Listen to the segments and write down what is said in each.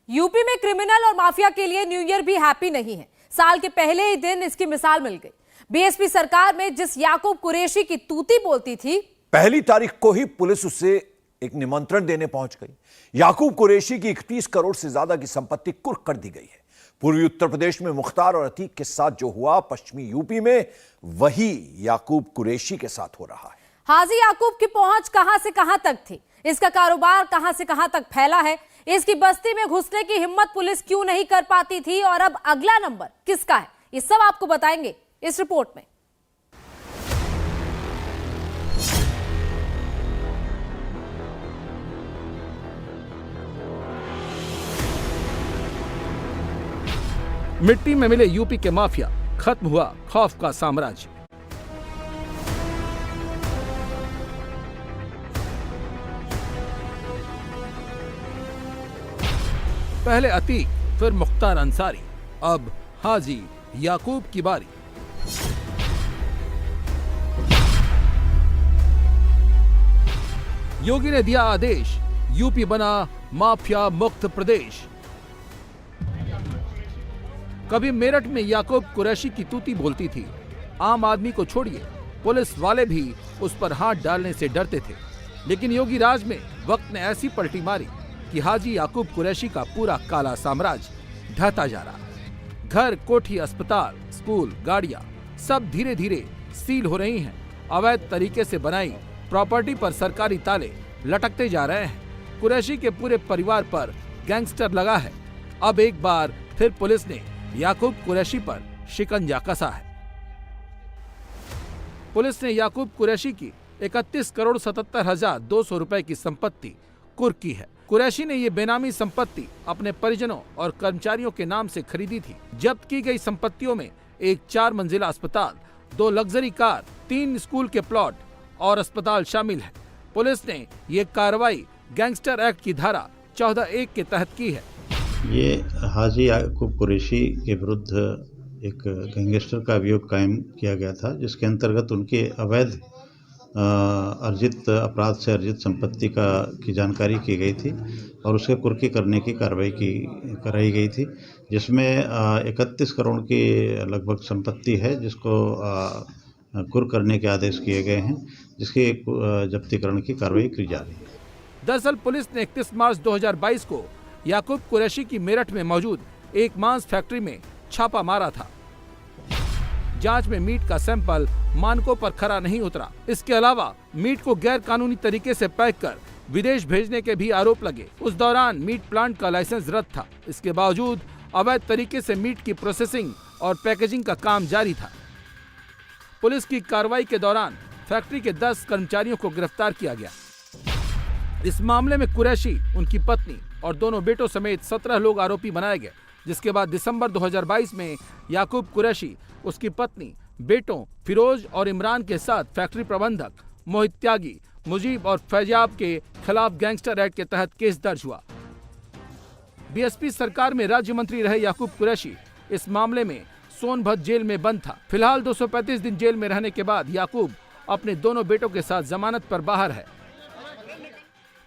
UP में criminal और mafia के लिए न्यू ईयर भी हैप्पी नहीं है। साल के पहले ही दिन इसकी मिसाल मिल गई। बीएसपी सरकार में जिस याकूब कुरैशी की तूती बोलती थी, पहली तारीख को ही पुलिस उसे एक निमंत्रण देने पहुंच गई। याकूब कुरैशी की 31 करोड़ से ज्यादा की संपत्ति कुर्क कर दी गई है। पूर्वी उत्तर प्रदेश में मुख्तार और अतीक के साथ जो हुआ, पश्चिमी यूपी में वही याकूब कुरैशी के साथ हो रहा है। हाजी याकूब की पहुंच कहां से कहां तक थी, इसका कारोबार कहां से कहां तक फैला है, इसकी बस्ती में घुसने की हिम्मत पुलिस क्यों नहीं कर पाती थी और अब अगला नंबर किसका है, ये सब आपको बताएंगे इस रिपोर्ट में। मिट्टी में मिले यूपी के माफिया, खत्म हुआ खौफ का साम्राज्य। पहले अतीक, फिर मुख्तार अंसारी, अब हाजी याकूब की बारी। योगी ने दिया आदेश, यूपी बना माफिया मुक्त प्रदेश। कभी मेरठ में याकूब कुरैशी की तूती बोलती थी। आम आदमी को छोड़िए, पुलिस वाले भी उस पर हाथ डालने से डरते थे। लेकिन योगी राज में वक्त ने ऐसी पलटी मारी कि हाजी याकूब कुरैशी का पूरा काला साम्राज्य ढहता जा रहा। घर, कोठी, अस्पताल, स्कूल, गाड़ियां सब धीरे धीरे सील हो रही हैं। अवैध तरीके से बनाई प्रॉपर्टी पर सरकारी ताले लटकते जा रहे हैं। कुरैशी के पूरे परिवार पर गैंगस्टर लगा है। अब एक बार फिर पुलिस ने याकूब कुरैशी पर शिकंजा कसा है। पुलिस ने याकूब कुरैशी की 31 करोड़ 77,200 रुपए की संपत्ति कुर्क की है। कुरैशी ने ये बेनामी संपत्ति अपने परिजनों और कर्मचारियों के नाम से खरीदी थी। जब्त की गई संपत्तियों में एक 4 मंजिला अस्पताल, 2 लग्जरी कार, 3 स्कूल के प्लॉट और अस्पताल शामिल है। पुलिस ने ये कार्रवाई गैंगस्टर एक्ट की धारा 14(1) के तहत की है। ये हाजी याकूब कुरैशी के विरुद्ध एक गैंगस्टर का अभियोग कायम किया गया था, जिसके अंतर्गत उनके अवैध अर्जित अपराध से अर्जित संपत्ति की जानकारी की गई थी और उसके कुर्की करने की कार्रवाई कराई गई थी, जिसमें 31 करोड़ की लगभग संपत्ति है, जिसको कुर्क करने के आदेश किए गए हैं, जिसके जब्तीकरण की कार्रवाई की जा रही है। दरअसल पुलिस ने 31 मार्च 2022 को याकूब कुरैशी की मेरठ में मौजूद एक मांस फैक्ट्री में छापा मारा था। जांच में मीट का सैंपल मानकों पर खरा नहीं उतरा। इसके अलावा मीट को गैर कानूनी तरीके से पैक कर विदेश भेजने के भी आरोप लगे। उस दौरान मीट प्लांट का लाइसेंस रद्द था। इसके बावजूद अवैध तरीके से मीट की प्रोसेसिंग और पैकेजिंग का काम जारी था। पुलिस की कार्रवाई के दौरान फैक्ट्री के 10 कर्मचारियों को गिरफ्तार किया गया। इस मामले में कुरैशी, उनकी पत्नी और दोनों बेटों समेत 17 लोग आरोपी बनाए गए। जिसके बाद दिसंबर 2022 में याकूब कुरैशी, उसकी पत्नी, बेटों फिरोज और इमरान के साथ फैक्ट्री प्रबंधक मोहित त्यागी, मुजीब और फैजाब के खिलाफ गैंगस्टर एक्ट के तहत केस दर्ज हुआ। बीएसपी सरकार में राज्य मंत्री रहे याकूब कुरैशी इस मामले में सोनभद्र जेल में बंद था। फिलहाल 235 दिन जेल में रहने के बाद याकूब अपने दोनों बेटों के साथ जमानत पर बाहर है।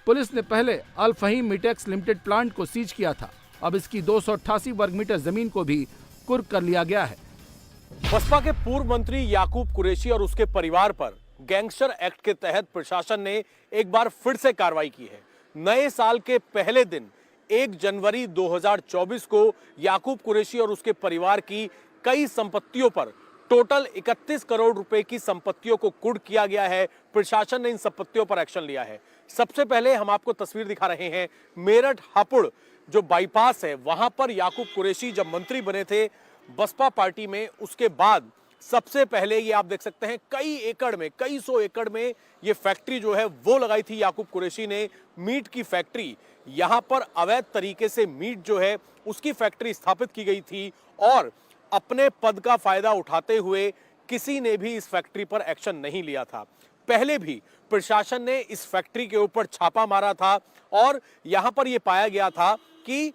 पुलिस ने पहले अल फहीम मीटेक्स लिमिटेड प्लांट को सीज किया था। अब इसकी 288 वर्ग मीटर जमीन को भी कुर्क कर लिया गया है। बसपा के पूर्व मंत्री याकूब कुरैशी और उसके परिवार पर गैंगस्टर एक्ट के तहत प्रशासन ने एक बार फिर से कार्रवाई की है। नए साल के पहले दिन 1 जनवरी 2024 को याकूब कुरैशी और उसके परिवार की कई संपत्तियों पर टोटल 31 करोड़ रुपए की संपत्तियों को कुर्क किया गया है। प्रशासन ने इन संपत्तियों पर एक्शन लिया है। सबसे पहले हम आपको तस्वीर दिखा रहे हैं मेरठ हापुड़ जो बाईपास है, वहां पर याकूब कुरैशी जब मंत्री बने थे बसपा पार्टी में, उसके बाद सबसे पहले ये आप देख सकते हैं कई एकड़ में, कई सौ एकड़ में ये फैक्ट्री जो है वो लगाई थी याकूब कुरैशी ने, मीट की फैक्ट्री। यहां पर अवैध तरीके से मीट जो है उसकी फैक्ट्री स्थापित की गई थी और अपने पद का फायदा उठाते हुए किसी ने भी इस फैक्ट्री पर एक्शन नहीं लिया था। पहले भी प्रशासन ने इस फैक्ट्री के ऊपर छापा मारा था और यहां पर यह पाया गया था कि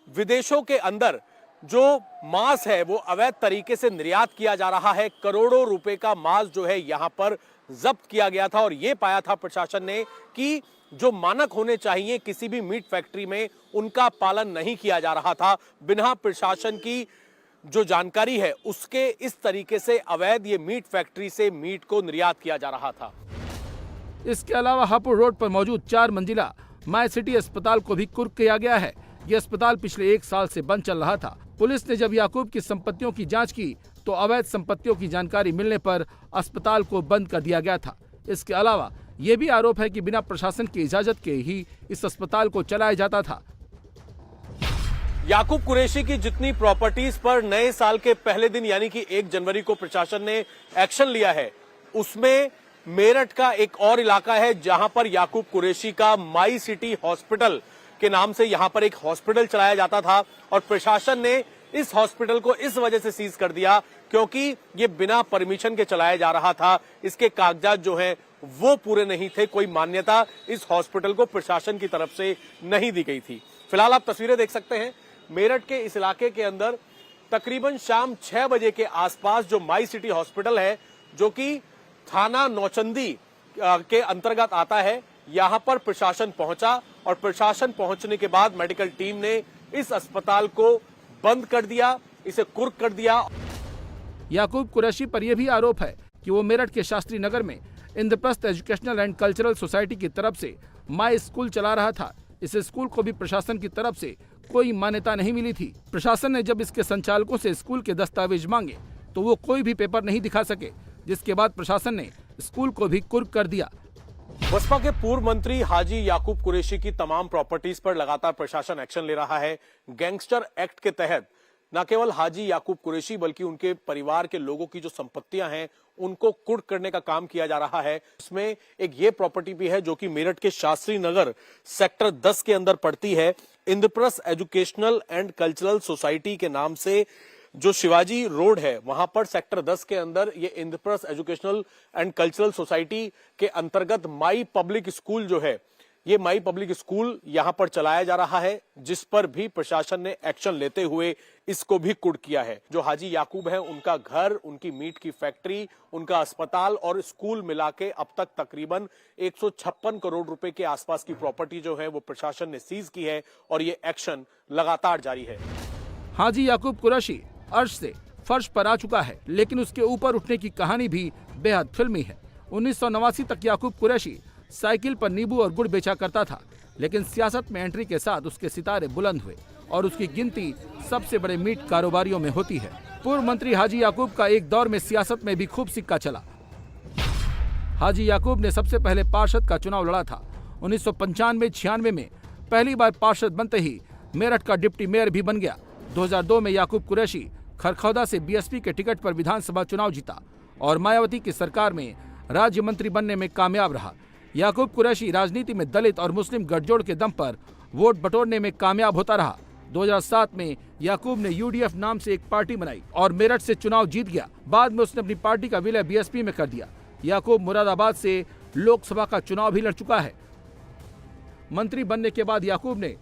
विदेशों के अंदर जो मांस है वो अवैध तरीके से निर्यात किया जा रहा है। करोड़ों रुपए का मांस जो है यहां पर जब्त किया गया था और यह पाया था प्रशासन ने कि जो मानक होने चाहिए किसी भी मीट फैक्ट्री में, उनका पालन नहीं किया जा रहा था। बिना प्रशासन की जो जानकारी है उसके इस तरीके से अवैध ये मीट फैक्ट्री से मीट को निर्यात किया जा रहा था। इसके अलावा हापुड़ रोड पर मौजूद 4 मंजिला माय सिटी अस्पताल को भी कुर्क किया गया है। यह अस्पताल पिछले 1 साल से बंद चल रहा था। पुलिस ने जब याकूब की संपत्तियों की जांच की तो अवैध संपत्तियों की जानकारी मिलने पर अस्पताल को बंद कर दिया गया था। इसके अलावा ये भी आरोप है कि बिना प्रशासन की इजाजत के ही इस अस्पताल को चलाया जाता था। याकूब कुरैशी की जितनी प्रॉपर्टीज पर नए साल के पहले दिन यानी कि 1 जनवरी को प्रशासन ने एक्शन लिया है, उसमें मेरठ का एक और इलाका है जहां पर याकूब कुरैशी का माई सिटी हॉस्पिटल के नाम से यहां पर एक हॉस्पिटल चलाया जाता था और प्रशासन ने इस हॉस्पिटल को इस वजह से सीज कर दिया क्योंकि ये बिना परमिशन के चलाया जा रहा था। इसके कागजात जो हैं वो पूरे नहीं थे, कोई मान्यता इस हॉस्पिटल को प्रशासन की तरफ से नहीं दी गई थी। फिलहाल आप तस्वीरें देख सकते हैं मेरठ के इस इलाके के अंदर तकरीबन शाम 6 बजे के आसपास जो माई सिटी हॉस्पिटल है, जो कि थाना नौचंदी के अंतर्गत आता है, यहां पर प्रशासन पहुंचा और प्रशासन पहुंचने के बाद मेडिकल टीम ने इस अस्पताल को बंद कर दिया, इसे कुर्क कर दिया। याकूब कुरैशी पर यह भी आरोप है कि वो मेरठ के शास्त्री नगर में Indraprastha educational and cultural society की तरफ से माई स्कूल चला रहा था। इस स्कूल को भी प्रशासन की तरफ से कोई मान्यता नहीं मिली थी। प्रशासन ने जब इसके संचालकों से स्कूल के दस्तावेज मांगे तो वो कोई भी पेपर नहीं दिखा सके, जिसके बाद प्रशासन ने स्कूल को भी कुर्क कर दिया। बसपा के पूर्व मंत्री हाजी याकूब कुरैशी की तमाम प्रॉपर्टीज पर लगातार प्रशासन एक्शन ले रहा है। गैंगस्टर एक्ट के तहत न केवल हाजी याकूब कुरैशी बल्कि उनके परिवार के लोगों की जो संपत्तियां हैं उनको कुर्क करने का काम किया जा रहा है। इसमें एक ये प्रॉपर्टी भी है जो कि मेरठ के शास्त्री नगर सेक्टर 10 के अंदर पड़ती है। Indraprastha educational and cultural society के नाम से जो शिवाजी रोड है वहां पर सेक्टर 10 के अंदर ये Indraprastha educational and cultural society के अंतर्गत माई पब्लिक स्कूल जो है, ये माई पब्लिक स्कूल यहां पर चलाया जा रहा है, जिस पर भी प्रशासन ने एक्शन लेते हुए इसको भी कुर्क किया है। जो हाजी याकूब है उनका घर, उनकी मीट की फैक्ट्री, उनका अस्पताल और स्कूल मिला के अब तक तकरीबन 156 करोड़ रुपए के आसपास की प्रॉपर्टी जो है वो प्रशासन ने सीज की है और ये एक्शन लगातार जारी है। हाजी याकूब कुरैशी अर्श से फर्श पर आ चुका है, लेकिन उसके ऊपर उठने की कहानी भी बेहद फिल्मी है। 1989 तक याकूब कुरैशी साइकिल पर नींबू और गुड़ बेचा करता था, लेकिन सियासत में एंट्री के साथ उसके सितारे बुलंद हुए और उसकी गिनती सबसे बड़े मीट कारोबारियों में होती है। पूर्व मंत्री हाजी याकूब का एक दौर में सियासत में भी खूब सिक्का चला। हाजी याकूब ने सबसे पहले पार्षद का चुनाव लड़ा था। 1995-96 में पहली बार पार्षद बनते ही मेरठ का डिप्टी मेयर भी बन गया। 2002 में याकूब कुरैशी खरखौदा से बीएसपी के टिकट पर विधानसभा चुनाव जीता और मायावती की सरकार में राज्य मंत्री बनने में कामयाब रहा। याकूब कुरैशी राजनीति में दलित और मुस्लिम गठजोड़ के दम पर वोट बटोरने में कामयाब होता रहा। 2007 में याकूब ने यूडीएफ नाम से एक पार्टी बनाई और मेरठ से चुनाव जीत गया। बाद में उसने अपनी पार्टी का विलय बीएसपी में कर दिया। याकूब मुरादाबाद से लोकसभा का चुनाव भी लड़ चुका है। मंत्री बनने के बाद याकूब ने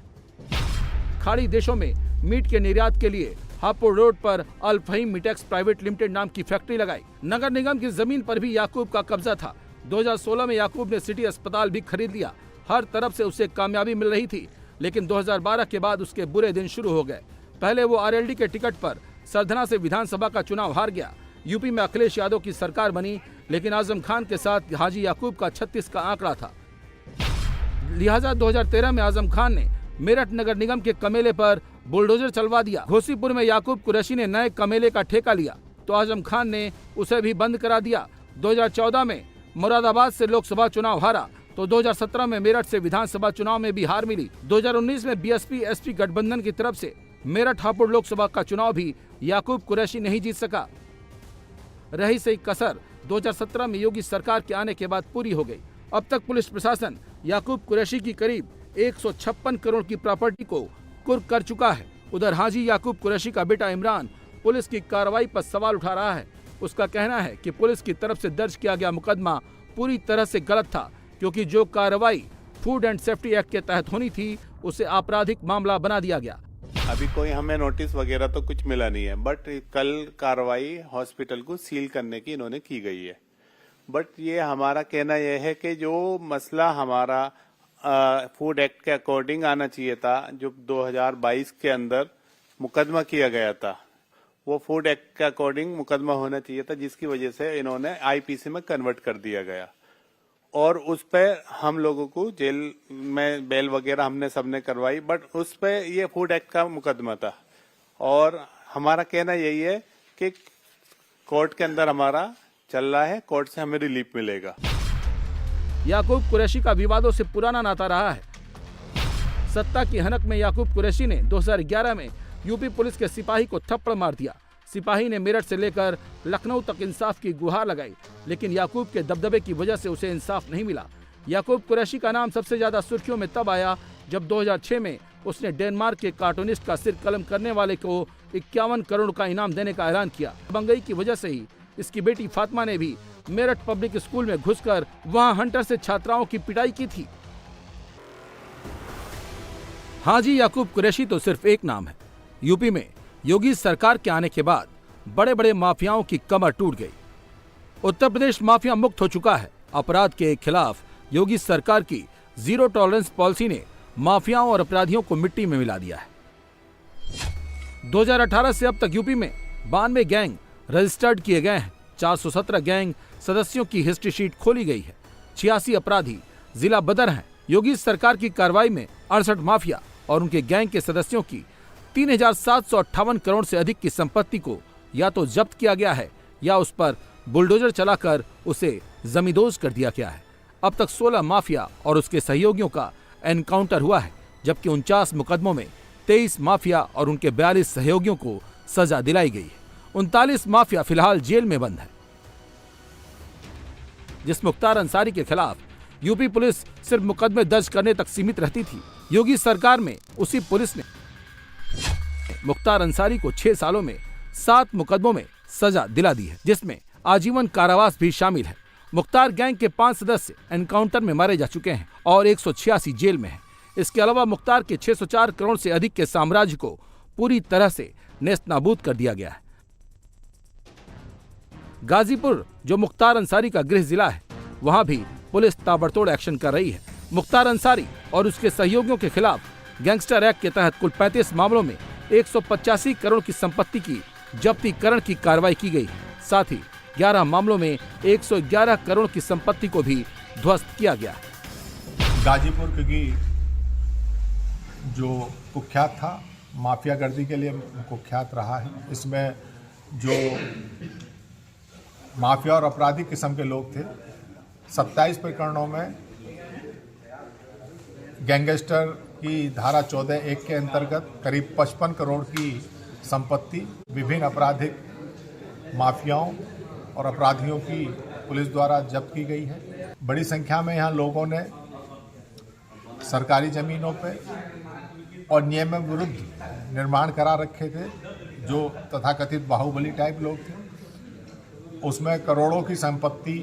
खाड़ी देशों में मीट के निर्यात के लिए हापुड़ रोड पर अल फहीम मीटेक्स प्राइवेट लिमिटेड नाम की फैक्ट्री लगाई। नगर निगम की जमीन पर भी याकूब का कब्जा था। 2016 में याकूब ने सिटी अस्पताल भी खरीद लिया। हर तरफ से उसे कामयाबी मिल रही थी, लेकिन 2012 के बाद उसके बुरे दिन शुरू हो गए। पहले वो आरएलडी के टिकट पर सरधना से विधानसभा का चुनाव हार गया। यूपी में अखिलेश यादव की सरकार बनी, लेकिन आजम खान के साथ हाजी याकूब का 36 का आंकड़ा था। लिहाजा 2013 में आजम खान ने मेरठ नगर निगम के कमेले पर बुलडोजर चलवा दिया। घोसीपुर में याकूब कुरैशी ने नए कमेले का ठेका लिया तो आजम खान ने उसे भी बंद करा दिया। 2014 में मुरादाबाद से लोकसभा चुनाव हारा तो 2017 में मेरठ से विधानसभा चुनाव में भी हार मिली। 2019 में बीएसपी एसपी गठबंधन की तरफ से मेरठ हापुड़ लोकसभा का चुनाव भी याकूब कुरैशी नहीं जीत सका। रही सही कसर 2017 में योगी सरकार के आने के बाद पूरी हो गई। अब तक पुलिस प्रशासन याकूब कुरैशी की करीब 156 करोड़ की प्रॉपर्टी को कुर्क कर चुका है। उधर हाजी याकूब कुरैशी का बेटा इमरान पुलिस की कार्रवाई पर सवाल उठा रहा है। उसका कहना है कि पुलिस की तरफ से दर्ज किया गया मुकदमा पूरी तरह से गलत था, क्योंकि जो कार्रवाई फूड एंड सेफ्टी एक्ट के तहत होनी थी उसे आपराधिक मामला बना दिया गया। अभी कोई हमें नोटिस वगैरह तो कुछ मिला नहीं है, बट कल कार्रवाई हॉस्पिटल को सील करने की इन्होंने की गई है। बट ये हमारा कहना यह है कि जो मसला हमारा फूड एक्ट के अकॉर्डिंग आना चाहिए था, जो 2022 के अंदर मुकदमा किया गया था, वो फूड एक्ट के अकॉर्डिंग मुकदमा होना चाहिए था, जिसकी वजह से इन्होंने आईपीसी में कन्वर्ट कर दिया गया। और उस पे हम लोगों को जेल में बेल वगैरह हमने सबने करवाई, बट उस पे ये फूड एक्ट का मुकदमा था। और हमारा कहना यही है कि कोर्ट के अंदर हमारा चल रहा है, कोर्ट से हमें रिलीफ मिलेगा। याकूब कुरैशी का विवादों से पुराना नाता रहा है। सत्ता की हनक में याकूब कुरैशी ने 2011 में यूपी पुलिस के सिपाही को थप्पड़ मार दिया। सिपाही ने मेरठ से लेकर लखनऊ तक इंसाफ की गुहार लगाई, लेकिन याकूब के दबदबे की वजह से उसे इंसाफ नहीं मिला। याकूब कुरैशी का नाम सबसे ज्यादा सुर्खियों में तब आया जब 2006 में उसने डेनमार्क के कार्टूनिस्ट का सिर कलम करने वाले को 51 करोड़ का इनाम देने का ऐलान किया। दबंगई की वजह से ही इसकी बेटी फातिमा ने भी मेरठ पब्लिक स्कूल में घुसकर वहां हंटर से छात्राओं की पिटाई की थी। हाजी याकूब कुरैशी तो सिर्फ एक नाम है। यूपी में योगी सरकार के आने के बाद बड़े बड़े माफियाओं की कमर टूट गई। उत्तर प्रदेश माफिया मुक्त हो चुका है। अपराध के खिलाफ योगी सरकार की जीरो टॉलरेंस पॉलिसी ने माफियाओं और अपराधियों को मिट्टी में मिला दिया है। 2018 से अब तक यूपी में 92 गैंग रजिस्टर्ड किए गए हैं। 417 गैंग सदस्यों की हिस्ट्री शीट खोली गई है। 86 अपराधी जिला बदर हैं। योगी सरकार की कार्रवाई में 68 माफिया और उनके गैंग के सदस्यों की 3758 करोड़ से अधिक की संपत्ति को या तो जब्त किया गया है या उस पर बुलडोजर चलाकर उसे जमींदोज कर दिया गया है। अब तक 16 माफिया और उसके सहयोगियों का एनकाउंटर हुआ है, जबकि 49 मुकदमों में 23 माफिया और उनके 42 सहयोगियों को सजा दिलाई गई है। 39 माफिया फिलहाल जेल में बंद है। जिस मुख्तार अंसारी के खिलाफ यूपी पुलिस सिर्फ मुकदमे दर्ज करने तक सीमित रहती थी, योगी सरकार में उसी पुलिस ने मुख्तार अंसारी को 6 सालों में 7 मुकदमों में सजा दिला दी है, जिसमें आजीवन कारावास भी शामिल है। मुख्तार गैंग के 5 सदस्य एनकाउंटर में मारे जा चुके हैं और 186 जेल में हैं। इसके अलावा मुख्तार के 604 करोड़ से अधिक के साम्राज्य को पूरी तरह से नेस्तनाबूद कर दिया गया है। गाजीपुर, जो मुख्तार अंसारी का गृह जिला है, वहां भी पुलिस ताबड़तोड़ एक्शन कर रही है। मुख्तार अंसारी और उसके सहयोगियों के खिलाफ गैंगस्टर एक्ट के तहत कुल 35 मामलों में 185 करोड़ की संपत्ति की जब्तीकरण की कार्रवाई की गई है। साथ ही 11 मामलों में 111 करोड़ की संपत्ति को भी ध्वस्त किया गया है। गाजीपुर क्योंकि जो कुख्यात था, माफिया गर्दी के लिए कुख्यात रहा है, इसमें जो माफिया और अपराधी किस्म के लोग थे, 27 प्रकरणों में गैंगस्टर की धारा 14(1) के अंतर्गत करीब 55 करोड़ की संपत्ति विभिन्न आपराधिक माफियाओं और अपराधियों की पुलिस द्वारा जब्त की गई है। बड़ी संख्या में यहाँ लोगों ने सरकारी जमीनों पे और नियम विरुद्ध निर्माण करा रखे थे, जो तथाकथित बाहुबली टाइप लोग थे। उसमें करोड़ों की संपत्ति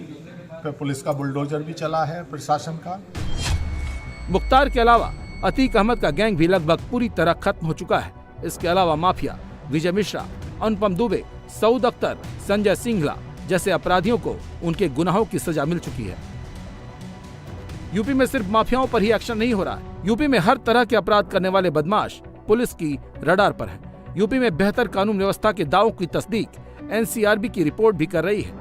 पे पुलिस का बुलडोजर भी चला है, प्रशासन का। मुख्तार के अलावा अतीक अहमद का गैंग भी लगभग पूरी तरह खत्म हो चुका है। इसके अलावा माफिया विजय मिश्रा, अनुपम दुबे, सऊद अख्तर, संजय सिंघला जैसे अपराधियों को उनके गुनाहों की सजा मिल चुकी है। यूपी में सिर्फ माफियाओं पर ही एक्शन नहीं हो रहा है। यूपी में हर तरह के अपराध करने वाले बदमाश पुलिस की रडार पर है। यूपी में बेहतर कानून व्यवस्था के दावों की तस्दीक एनसीआरबी की रिपोर्ट भी कर रही है।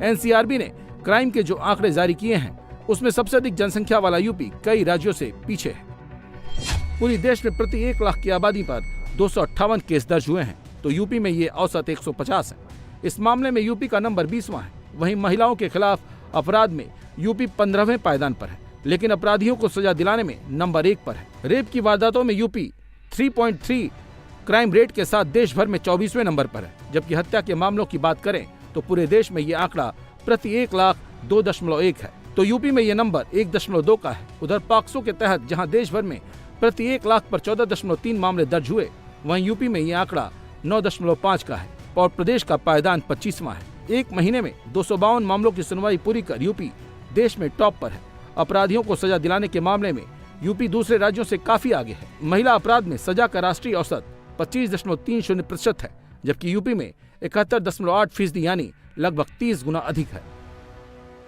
एनसीआरबी ने क्राइम के जो आंकड़े जारी किए हैं, उसमें सबसे अधिक जनसंख्या वाला यूपी कई राज्यों से पीछे है। पूरी देश में प्रति 1 लाख की आबादी पर 258 केस दर्ज हुए हैं, तो यूपी में ये औसत 150 है। इस मामले में यूपी का नंबर 20वां है। वहीं महिलाओं के खिलाफ अपराध में यूपी 15वें पायदान पर है, लेकिन अपराधियों को सजा दिलाने में नंबर 1 पर है। रेप की वारदातों में यूपी 3.3 क्राइम रेट के साथ देश भर में 24वें नंबर पर है, जबकि हत्या के मामलों की बात करें तो पूरे देश में ये आंकड़ा प्रति 1 लाख 2.1 है, तो यूपी में ये नंबर 1.2 का है। उधर पॉक्सो के तहत जहां देश भर में प्रति 1 लाख पर 14.3 मामले दर्ज हुए, वहीं यूपी में ये आंकड़ा 9.5 का है और प्रदेश का पायदान 25वां है। एक महीने में 252 मामलों की सुनवाई पूरी कर यूपी देश में टॉप पर है। अपराधियों को सजा दिलाने के मामले में यूपी दूसरे राज्यों से काफी आगे है। महिला अपराध में सजा का राष्ट्रीय औसत 25.30% है, जबकि यूपी में 71.8% यानी लगभग 30 गुना अधिक है।